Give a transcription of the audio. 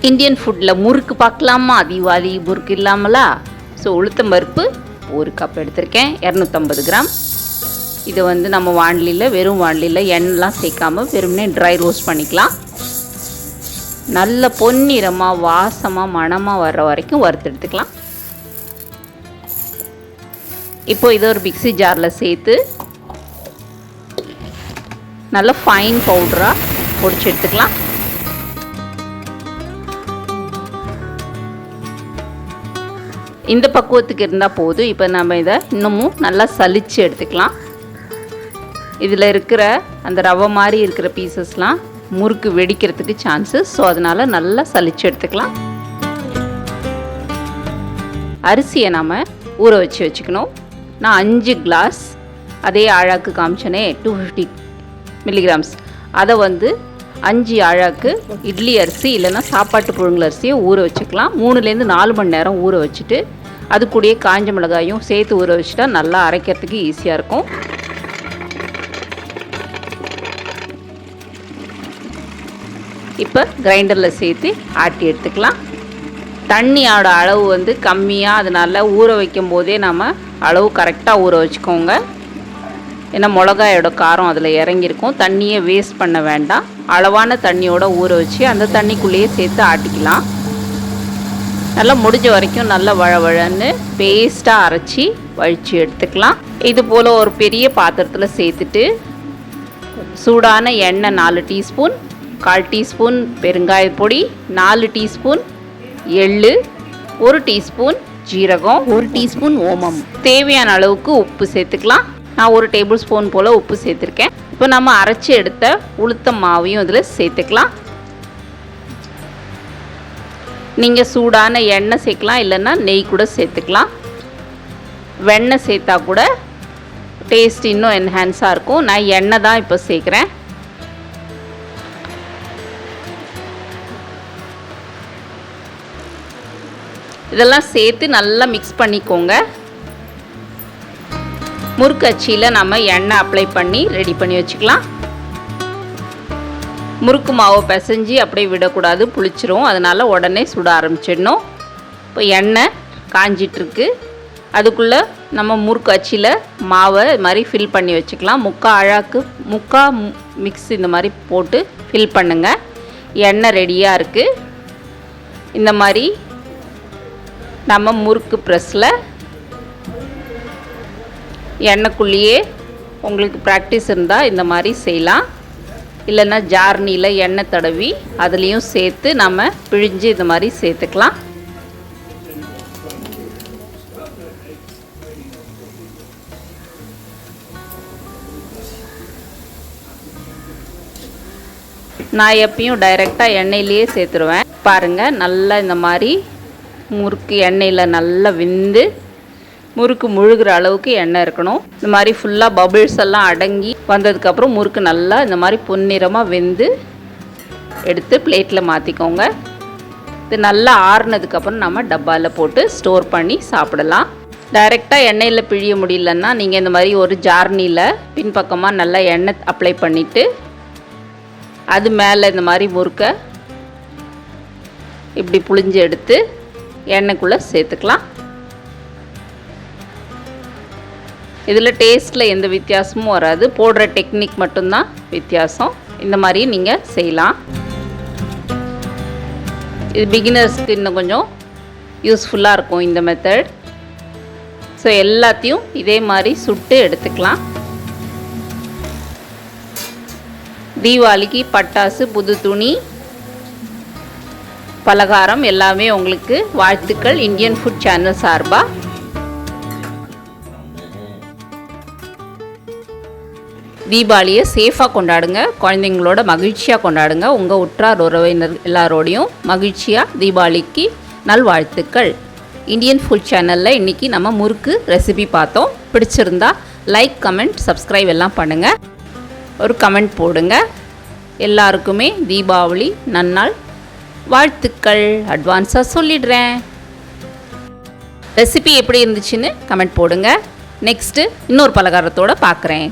Indian ஃபுட்டில் முறுக்கு பார்க்கலாமா? தீபாவளி முறுக்கு இல்லாமலா? ஸோ உளுத்தம் பருப்பு 1 கப் எடுத்திருக்கேன், 250 கிராம். இதை நம்ம வாணலியில், வெறும் வாணலியில் எண்ணெய்லாம் சேர்க்காமல் வெறும்னே ட்ரை ரோஸ்ட் பண்ணிக்கலாம். நல்ல பொன்னிறமாக வாசமாக மணமாக வர்ற வரைக்கும் வறுத்து எடுத்துக்கலாம். இப்போ இதை ஒரு மிக்ஸி ஜாரில் சேர்த்து நல்ல ஃபைன் பவுடராக பொடிச்சு எடுத்துக்கலாம். இந்த பக்குவத்துக்கு இருந்தால் போதும். இப்போ நம்ம இதை இன்னமும் நல்லா சலிச்சு எடுத்துக்கலாம். இதில் இருக்கிற அந்த ரவை மாதிரி இருக்கிற பீசஸ்லாம் முறுக்கு வெடிக்கிறதுக்கு சான்சஸ். ஸோ அதனால் நல்லா சலிச்சு எடுத்துக்கலாம். அரிசியை நாம் ஊற வச்சுக்கணும். நான் 5 கிளாஸ் அதே ஆழாக்கு காமிச்சனே 250 மில்லிகிராம்ஸ், அதை 5 ஆழாக்கு இட்லி அரிசி இல்லைன்னா சாப்பாட்டு புழுங்கல் அரிசியை ஊற வச்சுக்கலாம். 3லேருந்து 4 மணி நேரம் ஊற வச்சுட்டு அது கூடயே காஞ்ச மிளகாயும் சேர்த்து ஊற வச்சுட்டா நல்லா அரைக்கிறதுக்கு ஈஸியாக இருக்கும். இப்போ கிரைண்டரில் சேர்த்து ஆட்டி எடுத்துக்கலாம். தண்ணியோட அளவு கம்மியாக, அதனால் ஊற வைக்கும் போதே நம்ம அளவு கரெக்டாக ஊற வச்சுக்கோங்க. ஏன்னா மிளகாயோட காரம் அதில் இறங்கியிருக்கும். தண்ணியை வேஸ்ட் பண்ண வேண்டாம். அளவான தண்ணியோட ஊற வச்சு அந்த தண்ணிக்குள்ளேயே சேர்த்து ஆட்டிக்கலாம். நல்லா முடிஞ்ச வரைக்கும் நல்லா வழவழன்னு பேஸ்ட்டாக அரைச்சி வழித்து எடுத்துக்கலாம். இது போல் ஒரு பெரிய பாத்திரத்தில் சேர்த்துட்டு சூடான எண்ணெய் 4 டீஸ்பூன், 1/4 டீஸ்பூன் பெருங்காயப்பொடி, 4 டீஸ்பூன் எள்ளு, 1 டீஸ்பூன் ஜீரகம், 1 டீஸ்பூன் ஓமம், தேவையான அளவுக்கு உப்பு சேர்த்துக்கலாம். நான் 1 டேபிள் ஸ்பூன் போல் உப்பு சேர்த்துருக்கேன். இப்போ நம்ம அரைச்சி எடுத்த உளுத்தம் மாவையும் இதில் சேர்த்துக்கலாம். நீங்கள் சூடான எண்ணெய் சேர்க்கலாம், இல்லைன்னா நெய் கூட சேர்த்துக்கலாம். வெண்ணெய் சேர்த்தா கூட டேஸ்ட் இன்னும் என்ஹான்ஸாக இருக்கும். நான் எண்ணெய் தான் இப்போ சேர்க்குறேன். இதெல்லாம் சேர்த்து நல்லா மிக்ஸ் பண்ணிக்கோங்க. முறுக்கு அச்சியில் நம்ம எண்ணெய் அப்ளை பண்ணி ரெடி பண்ணி வச்சுக்கலாம். முறுக்கு மாவை பிசைஞ்சு அப்படியே விடக்கூடாது, புளிச்சிரும். அதனால் உடனே சுட ஆரம்பிச்சிடணும். இப்போ எண்ணெய் காஞ்சிட்ருக்கு. அதுக்குள்ளே நம்ம முறுக்கு அச்சியில் மாவை இது மாதிரி ஃபில் பண்ணி வச்சுக்கலாம். 3/4 ஆழாக்கு 3/4 மிக்ஸ் இந்த மாதிரி போட்டு ஃபில் பண்ணுங்கள். எண்ணெய் ரெடியாக இருக்குது. இந்த மாதிரி நம்ம முறுக்கு ப்ரெஸ்ஸில் எண்ணெய்க்குள்ளேயே, உங்களுக்கு ப்ராக்டிஸ் இருந்தால் இந்த மாதிரி செய்யலாம். இல்லைன்னா ஜார்னியில் எண்ணெய் தடவி அதுலேயும் சேர்த்து நம்ம பிழிஞ்சு இந்த மாதிரி சேர்த்துக்கலாம். நான் எப்பயும் டைரெக்டாக எண்ணெயிலேயே சேர்த்துருவேன். பாருங்கள், நல்லா இந்த மாதிரி முறுக்கு எண்ணெயில் நல்லா வெந்து முறுக்கு முழுகிற அளவுக்கு எண்ணெய் இருக்கணும். இந்த மாதிரி ஃபுல்லாக பபிள்ஸ் எல்லாம் அடங்கி வந்ததுக்கப்புறம் முறுக்கு நல்லா இந்த மாதிரி பொன்னிறமாக வெந்து எடுத்து பிளேட்டில் மாற்றிக்கோங்க. இது நல்லா ஆறுனதுக்கப்புறம் நம்ம டப்பாவில் போட்டு ஸ்டோர் பண்ணி சாப்பிடலாம். டைரெக்டாக எண்ணெயில் பிழிய முடியலன்னா நீங்கள் இந்த மாதிரி ஒரு ஜார்னியில் பின்பக்கமாக நல்லா எண்ணெய் அப்ளை பண்ணிவிட்டு அது மேலே இந்த மாதிரி முறுக்கை இப்படி புழிஞ்சு எடுத்து எண்ணெய்க்குள்ளே சேர்த்துக்கலாம். இதில் டேஸ்ட்டில் எந்த வித்தியாசமும் வராது, போடுற டெக்னிக் மட்டும்தான் வித்தியாசம். இந்த மாதிரி நீங்கள் செய்யலாம். இது பிகினர்ஸ்க்கு இன்னும் கொஞ்சம் யூஸ்ஃபுல்லாக இருக்கும் இந்த மெத்தட். ஸோ எல்லாத்தையும் இதே மாதிரி சுட்டு எடுத்துக்கலாம். தீபாவளிக்கு பட்டாசு, புது துணி, பலகாரம் எல்லாமே உங்களுக்கு வாழ்த்துக்கள் இந்தியன் ஃபுட் சேனல் சார்பாக. தீபாவளியை சேஃபாக கொண்டாடுங்க, குழந்தைங்களோட மகிழ்ச்சியாக கொண்டாடுங்க. உங்கள் உற்றார் உறவினர் எல்லாரோடையும் மகிழ்ச்சியாக தீபாவளிக்கு நல்வாழ்த்துக்கள். இந்தியன் ஃபுட் சேனலில் இன்றைக்கி நம்ம முறுக்கு ரெசிபி பார்த்தோம். பிடிச்சிருந்தா லைக், கமெண்ட், சப்ஸ்கிரைப் எல்லாம் பண்ணுங்கள். ஒரு கமெண்ட் போடுங்க. எல்லாருக்குமே தீபாவளி நன்னாள் வாழ்த்துக்கள் அட்வான்ஸாக சொல்லிடுறேன். ரெசிபி எப்படி இருந்துச்சுன்னு கமெண்ட் போடுங்க. நெக்ஸ்ட்டு இன்னொரு பலகாரத்தோடு பார்க்குறேன்.